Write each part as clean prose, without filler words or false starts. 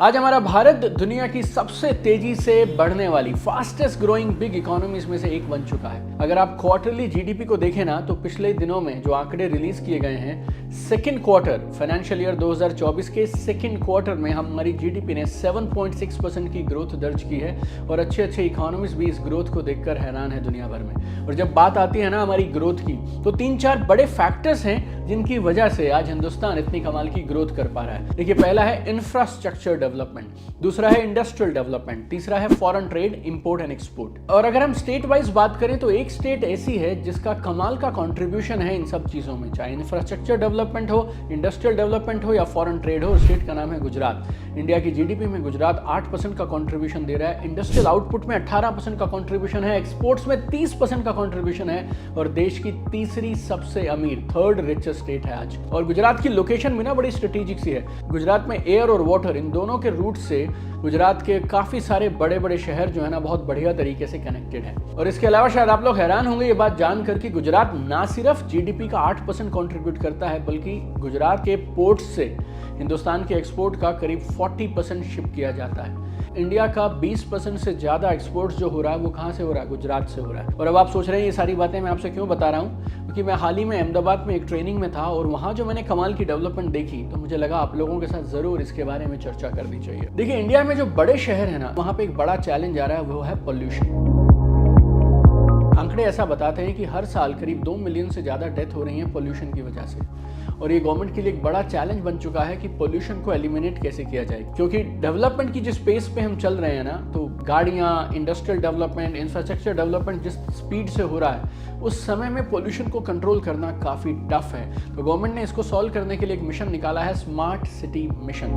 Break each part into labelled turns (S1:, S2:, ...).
S1: आज हमारा भारत दुनिया की सबसे तेजी से बढ़ने वाली फास्टेस्ट ग्रोइंग बिग इकोनॉमीज में से एक बन चुका है। अगर आप क्वार्टरली जीडीपी को देखें ना, तो पिछले दिनों में जो आंकड़े रिलीज किए गए हैं, सेकेंड क्वार्टर फाइनेंशियल ईयर 2024 के सेकेंड क्वार्टर में हमारी जीडीपी ने 7.6% की ग्रोथ दर्ज की है और अच्छे अच्छे इकोनॉमीज भी इस ग्रोथ को देखकर हैरान है दुनिया भर में। और जब बात आती है ना हमारी ग्रोथ की, तो 3-4 बड़े फैक्टर्स हैं जिनकी वजह से आज हिंदुस्तान इतनी कमाल की ग्रोथ कर पा रहा है। देखिए, पहला है इंफ्रास्ट्रक्चर डेवलपमेंट, दूसरा है इंडस्ट्रियल डेवलपमेंट, तीसरा है foreign trade, import and export. और अगर हम स्टेट वाइज बात करें तो एक स्टेट ऐसी है जिसका कमाल का कंट्रीब्यूशन है इन सब चीजों में, चाहे इंफ्रास्ट्रक्चर डेवलपमेंट हो, इंडस्ट्रियल डेवलपमेंट हो या फॉरेन ट्रेड हो। स्टेट का नाम है गुजरात। इंडिया की जीडीपी में गुजरात 8% का कंट्रीब्यूशन दे रहा है, इंडस्ट्रियल आउटपुट में 18% का कंट्रीब्यूशन है, एक्सपोर्ट्स में 30% का कंट्रीब्यूशन है और देश की तीसरी सबसे अमीर, थर्ड रिचेस्ट स्टेट है आज। और गुजरात की लोकेशन भी ना बड़ी स्ट्रेटेजिक सी है। गुजरात में एयर और वाटर, इन दोनों के रूट से गुजरात के काफी सारे बड़े बड़े शहर जो है ना बहुत बढ़िया तरीके से कनेक्टेड है। और इसके अलावा शायद आप लोग हैरान होंगे ये बात जानकर कि गुजरात ना सिर्फ जीडीपी का 8% कंट्रीब्यूट करता है, बल्कि गुजरात के पोर्ट्स से हिंदुस्तान के एक्सपोर्ट का करीब 40% शिप किया जाता है। इंडिया का 20% से ज्यादा एक्सपोर्ट्स जो हो रहा है वो कहाँ से हो रहा है? गुजरात से हो रहा है। और अब आप सोच रहे हैं ये सारी बातें मैं आपसे क्यों बता रहा हूँ? क्योंकि मैं हाल ही में अहमदाबाद में एक ट्रेनिंग में था और वहाँ जो मैंने कमाल की डेवलपमेंट देखी, तो मुझे लगा आप लोगों के साथ जरूर इसके बारे में चर्चा करनी चाहिए। देखिए, इंडिया में जो बड़े शहर है ना, वहाँ पे एक बड़ा चैलेंज आ रहा है, वो है पॉल्यूशन। आंकड़े ऐसा बताते हैं कि हर साल करीब 2 मिलियन से ज्यादा डेथ हो रही है पॉल्यूशन की वजह से। और ये गवर्नमेंट के लिए एक बड़ा चैलेंज बन चुका है कि पॉल्यूशन को एलिमिनेट कैसे किया जाए। क्योंकि डेवलपमेंट की जिस पेस पे हम चल रहे हैं ना, तो गाड़ियाँ, इंडस्ट्रियल डेवलपमेंट, इंफ्रास्ट्रक्चर डेवलपमेंट जिस स्पीड से हो रहा है, उस समय में पॉल्यूशन को कंट्रोल करना काफ़ी टफ है। तो गवर्नमेंट ने इसको सॉल्व करने के लिए एक मिशन निकाला है, स्मार्ट सिटी मिशन।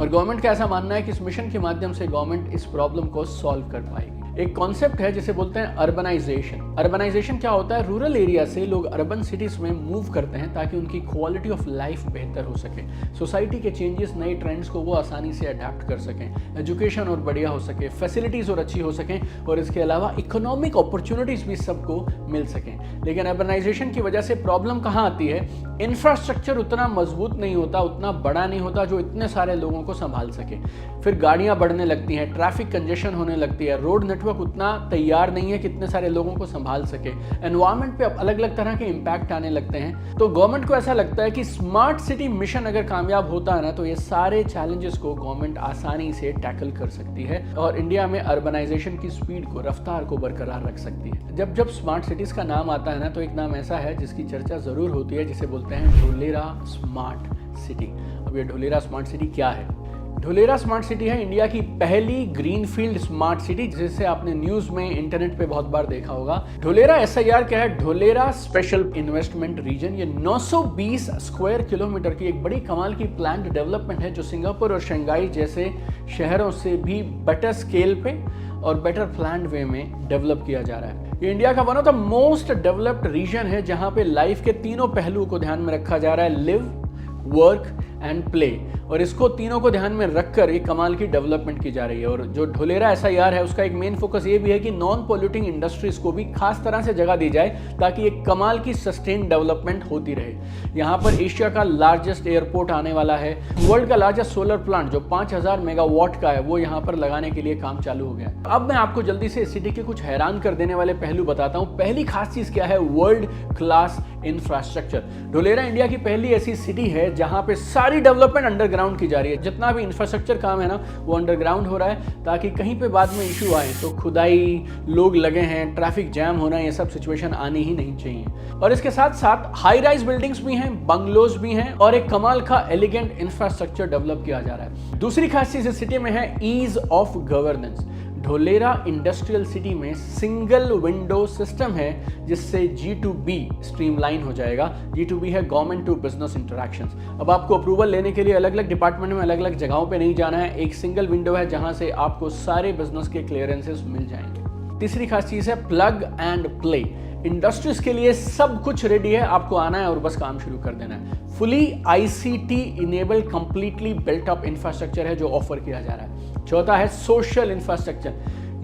S1: और गवर्नमेंट का ऐसा मानना है कि इस मिशन के माध्यम से गवर्नमेंट इस प्रॉब्लम को सॉल्व कर पाएगी। एक कॉन्सेप्ट है जिसे बोलते हैं अर्बनाइजेशन। अर्बनाइजेशन क्या होता है? रूरल एरिया से लोग अर्बन सिटीज में मूव करते हैं ताकि उनकी क्वालिटी ऑफ लाइफ बेहतर हो सके, सोसाइटी के चेंजेस, नए ट्रेंड्स को वो आसानी से अडेप्ट कर सकें, एजुकेशन और बढ़िया हो सके, फैसिलिटीज और अच्छी हो सकें, और इसके अलावा इकोनॉमिक अपॉर्चुनिटीज भी सबको मिल सकें। लेकिन अर्बनाइजेशन की वजह से प्रॉब्लम कहाँ आती है? इंफ्रास्ट्रक्चर उतना मजबूत नहीं होता, उतना बड़ा नहीं होता जो इतने सारे लोगों को संभाल सके। फिर गाड़ियां बढ़ने लगती हैं, ट्रैफिक कंजेशन होने लगती है, रोड नेटवर्क उतना तैयार नहीं है कि इतने सारे लोगों को संभाल सके, एनवायरनमेंट पे अलग अलग तरह के इंपैक्ट आने लगते हैं। तो गवर्नमेंट को ऐसा लगता है कि स्मार्ट सिटी मिशन अगर कामयाब होता है ना, तो ये सारे चैलेंजेस को गवर्नमेंट आसानी से टैकल कर सकती है और इंडिया में अर्बनाइजेशन की स्पीड को, रफ्तार को बरकरार रख सकती है। जब स्मार्ट सिटीज का नाम आता है ना, तो एक नाम ऐसा है जिसकी चर्चा जरूर होती है, जिसे बोलते हैं ढोलेरा स्मार्ट सिटी। अब ये ढोलेरा स्मार्ट सिटी क्या है? ढोलेरा स्मार्ट सिटी है इंडिया की पहली ग्रीनफील्ड स्मार्ट सिटी, जिसे आपने न्यूज में, इंटरनेट पे बहुत बार देखा होगा। ढोलेरा SIR क्या है? Dholera special investment region. ये 920 स्क्वायर किलोमीटर की एक बड़ी कमाल की प्लान्ड डेवलपमेंट है, जो सिंगापुर और शंघाई जैसे शहरों से भी बेटर स्केल पे और बेटर प्लान्ड वे में डेवलप किया जा रहा है। ये इंडिया का one of the most developed region है, जहां पे लाइफ के तीनों पहलुओं को ध्यान में रखा जा रहा है, लिव, वर्क एंड प्ले। और इसको तीनों को ध्यान में रखकर एक कमाल की डेवलपमेंट की जा रही है। और जो ढोलेरा SIR है, उसका एक मेन फोकस ये भी है कि नॉन पॉल्यूटिंग इंडस्ट्रीज को भी खास तरह से जगह दी जाए, ताकि एक कमाल की सस्टेन डेवलपमेंट होती रहे। यहाँ पर एशिया का लार्जेस्ट एयरपोर्ट आने वाला है, वर्ल्ड का लार्जेस्ट सोलर प्लांट जो 5000 मेगावाट का है, वो यहाँ पर लगाने के लिए काम चालू हो गया। अब मैं आपको जल्दी से सिटी के कुछ हैरान कर देने वाले पहलू बताता हूँ। पहली खास चीज क्या है? World class infrastructure. Dholera India की पहली ऐसी सिटी है जहां पे सारी डेवलपमेंट अंडरग्राउंड की जा रही है। जितना भी इंफ्रास्ट्रक्चर काम है ना, वो अंडरग्राउंड हो रहा है, ताकि कहीं पे बाद में इशू आए तो खुदाई, लोग लगे हैं, ट्रैफिक जैम होना, ये सब सिचुएशन आनी ही नहीं चाहिए। और इसके साथ साथ हाई राइज बिल्डिंग्स भी हैं, बंगलोज भी हैं और एक कमाल का एलिगेंट इंफ्रास्ट्रक्चर डेवलप किया जा रहा है। दूसरी खास चीज इस सिटी में है ease of governance. Dholera industrial city में सिंगल विंडो सिस्टम है, जिससे G2B स्ट्रीमलाइन हो जाएगा। G2B है गवर्नमेंट टू बिजनेस इंटरैक्शंस। अब आपको अप्रूवल लेने के लिए अलग अलग डिपार्टमेंट में, अलग अलग जगहों पे नहीं जाना है, एक सिंगल विंडो है जहां से आपको सारे बिजनेस के क्लियरेंसेस मिल जाएंगे। तीसरी खास चीज है प्लग एंड प्ले। इंडस्ट्रीज के लिए सब कुछ रेडी है, आपको आना है और बस काम शुरू कर देना है। Fully ICT enabled completely built up infrastructure है जो ऑफर किया जा रहा है। चौथा है सोशल इंफ्रास्ट्रक्चर।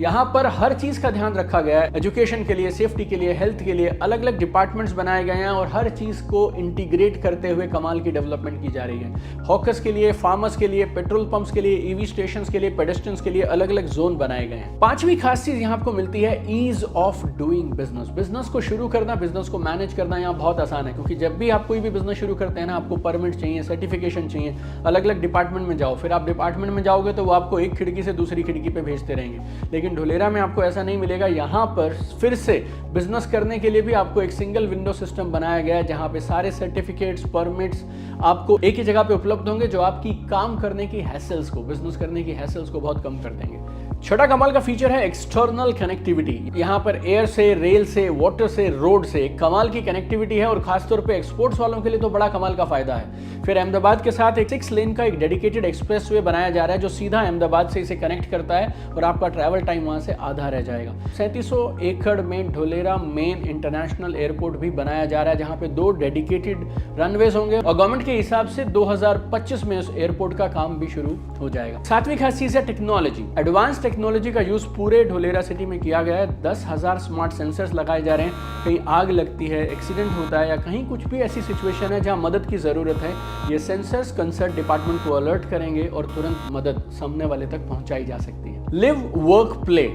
S1: यहाँ पर हर चीज का ध्यान रखा गया है। एजुकेशन के लिए, सेफ्टी के लिए, हेल्थ के लिए अलग अलग डिपार्टमेंट्स बनाए गए हैं और हर चीज को इंटीग्रेट करते हुए कमाल की डेवलपमेंट की जा रही है। हॉकर्स के लिए, फार्मर्स के लिए, पेट्रोल पंप्स के लिए, ईवी स्टेशंस के लिए, पेडेस्ट्रियंस के लिए अलग अलग जोन बनाए गए हैं। पांचवी खास चीज यहाँ आपको मिलती है ease of doing business. Business को शुरू करना, बिजनेस को मैनेज करना यहाँ बहुत आसान है, क्योंकि जब भी आप कोई भी बिजनेस शुरू करते हैं ना, आपको परमिट चाहिए, सर्टिफिकेशन चाहिए, अलग अलग डिपार्टमेंट में जाओ। फिर आप डिपार्टमेंट में जाओगे तो वो आपको एक खिड़की से दूसरी खिड़की पे भेजते रहेंगे, लेकिन ढोलेरा में आपको ऐसा नहीं मिलेगा। यहाँ पर फिर से बिजनेस करने के लिए भी आपको एक सिंगल विंडो सिस्टम बनाया गया है, जहाँ पे सारे सर्टिफिकेट्स, परमिट्स आपको एक ही जगह पे उपलब्ध होंगे, जो आपकी काम करने की हैसल्स को, बिजनेस करने की हैसल्स को बहुत कम कर देंगे। छठा कमाल का फीचर है एक्सटर्नल कनेक्टिविटी। यहाँ पर एयर से, रेल से, वाटर से, रोड से कमाल की कनेक्टिविटी है और खासतौर पे एक्सपोर्ट्स वालों के लिए तो बड़ा कमाल का फायदा है। फिर अहमदाबाद के साथ एक 6 लेन का एक डेडिकेटेड एक्सप्रेसवे बनाया जा रहा है, जो सीधा अहमदाबाद से इसे कनेक्ट करता है और आपका ट्रैवल टाइम वहां से आधा रह जाएगा। 3700 एकड़ में ढोलेरा मेन इंटरनेशनल एयरपोर्ट भी बनाया जा रहा है, जहां पे 2 डेडिकेटेड रनवेज होंगे और गवर्नमेंट के हिसाब से 2025 में उस एयरपोर्ट का काम भी शुरू हो जाएगा। सातवीं खास चीज है टेक्नोलॉजी। एडवांस टेक्नोलॉजी का यूज पूरे ढोलेरा सिटी में किया गया है। 10,000 स्मार्ट सेंसर्स लगाए जा रहे हैं। कहीं आग लगती है, एक्सीडेंट होता है या कहीं कुछ भी ऐसी सिचुएशन है जहां मदद की जरूरत है, ये सेंसर्स कंसर्न डिपार्टमेंट को अलर्ट करेंगे और तुरंत मदद सामने वाले तक पहुंचाई जा सकती है। Live, work, play.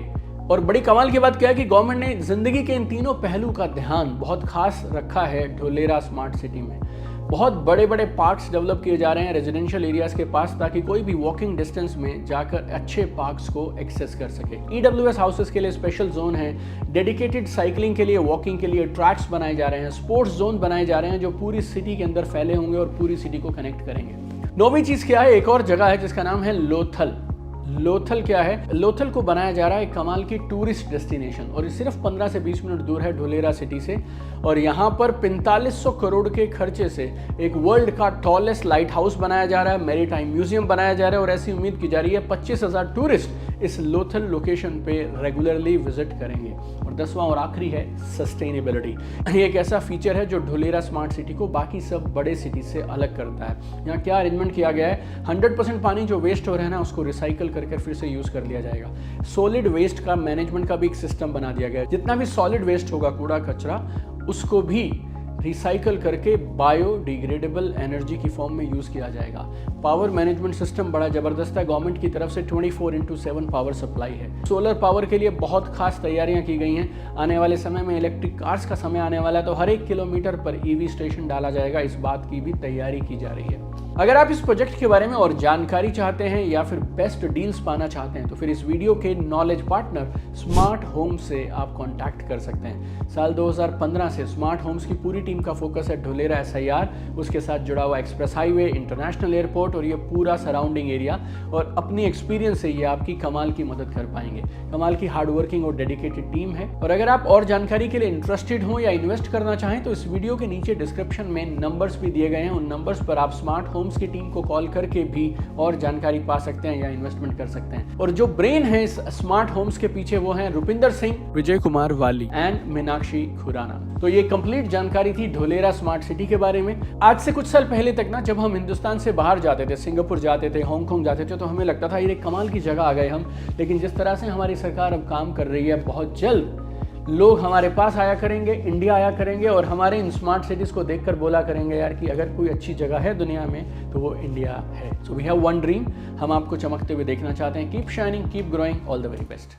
S1: और बड़ी कमाल की बात क्या है कि गवर्नमेंट ने जिंदगी के इन तीनों पहलू का ध्यान बहुत खास रखा है ढोलेरा स्मार्ट सिटी में। बहुत बड़े बड़े पार्क्स डेवलप किए जा रहे हैं रेजिडेंशियल एरियाज के पास, ताकि कोई भी वॉकिंग डिस्टेंस में जाकर अच्छे पार्क्स को एक्सेस कर सके। ईडब्ल्यूएस हाउसेस के लिए स्पेशल जोन है, डेडिकेटेड साइकिलिंग के लिए, वॉकिंग के लिए ट्रैक्स बनाए जा रहे हैं, स्पोर्ट्स जोन बनाए जा रहे हैं जो पूरी सिटी के अंदर फैले होंगे और पूरी सिटी को कनेक्ट करेंगे। नौवीं चीज क्या है, एक और जगह है जिसका नाम है लोथल। लोथल क्या है? लोथल को बनाया जा रहा है एक कमाल की टूरिस्ट डेस्टिनेशन और ये सिर्फ 15 से 20 मिनट दूर है ढोलेरा सिटी से। और यहाँ पर 4500 करोड़ के खर्चे से एक वर्ल्ड का टॉलेस्ट लाइट हाउस बनाया जा रहा है, मैरीटाइम म्यूजियम बनाया जा रहा है और ऐसी उम्मीद की जा रही है 25,000 टूरिस्ट इस लोथल लोकेशन पे रेगुलरली विजिट करेंगे। और 10वां और आखिरी है सस्टेनेबिलिटी। ये एक ऐसा फीचर है जो ढोलेरा स्मार्ट सिटी को बाकी सब बड़े सिटी से अलग करता है। यहाँ क्या अरेंजमेंट किया गया है, 100% पानी जो वेस्ट हो रहा है ना, उसको रिसाइकल करके फिर से यूज कर लिया जाएगा। सॉलिड वेस्ट का मैनेजमेंट का भी एक सिस्टम बना दिया गया है। जितना भी सॉलिड वेस्ट होगा, कूड़ा कचरा, उसको भी रिसाइकल करके बायोडिग्रेडेबल एनर्जी की फॉर्म में यूज किया जाएगा। पावर मैनेजमेंट सिस्टम बड़ा जबरदस्त है। गवर्नमेंट की तरफ से 24/7 पावर सप्लाई है। सोलर पावर के लिए बहुत खास तैयारियां की गई हैं। आने वाले समय में इलेक्ट्रिक कार्स का समय आने वाला है, तो हर 1 किलोमीटर पर ईवी स्टेशन डाला जाएगा। इस बात की भी तैयारी की जा रही है। अगर आप इस प्रोजेक्ट के बारे में और जानकारी चाहते हैं या फिर बेस्ट डील्स पाना चाहते हैं, तो फिर इस वीडियो के नॉलेज पार्टनर स्मार्ट होम्स से आप कांटेक्ट कर सकते हैं। साल 2015 से स्मार्ट होम्स की पूरी टीम का फोकस है ढोलेरा SIR, उसके साथ जुड़ा हुआ एक्सप्रेस हाईवे, इंटरनेशनल एयरपोर्ट और ये पूरा सराउंडिंग एरिया। और अपनी एक्सपीरियंस से ये आपकी कमाल की मदद कर पाएंगे। कमाल की हार्डवर्किंग और डेडिकेटेड टीम है। और अगर आप और जानकारी के लिए इंटरेस्टेड हो या इन्वेस्ट करना चाहें, तो इस वीडियो के नीचे डिस्क्रिप्शन में नंबर्स भी दिए गए हैं। उन नंबर्स पर आप स्मार्ट होम्स की टीम को कॉल करके भी और जानकारी पा सकते हैं या इन्वेस्टमेंट कर सकते हैं। और जो ब्रेन है इस स्मार्ट होम्स के पीछे, वो हैं रुपिंदर सिंह, विजय कुमार वाली एंड मीनाक्षी खुराना। तो ये कंप्लीट जानकारी थी ढोलेरा स्मार्ट सिटी के बारे में। आज से कुछ साल पहले तक ना, जब हम हिंदुस्तान से बाहर जाते थे, सिंगापुर जाते थे, हांगकांग जाते थे, तो हमें लगता था ये कमाल की जगह आ गए हम। लेकिन जिस तरह से हमारी सरकार अब काम कर रही है, बहुत जल्द लोग हमारे पास आया करेंगे, इंडिया आया करेंगे और हमारे इन स्मार्ट सिटीज को देखकर बोला करेंगे यार कि अगर कोई अच्छी जगह है दुनिया में तो वो इंडिया है। So we have one dream, हम आपको चमकते हुए देखना चाहते हैं। Keep shining, keep growing, all the very best.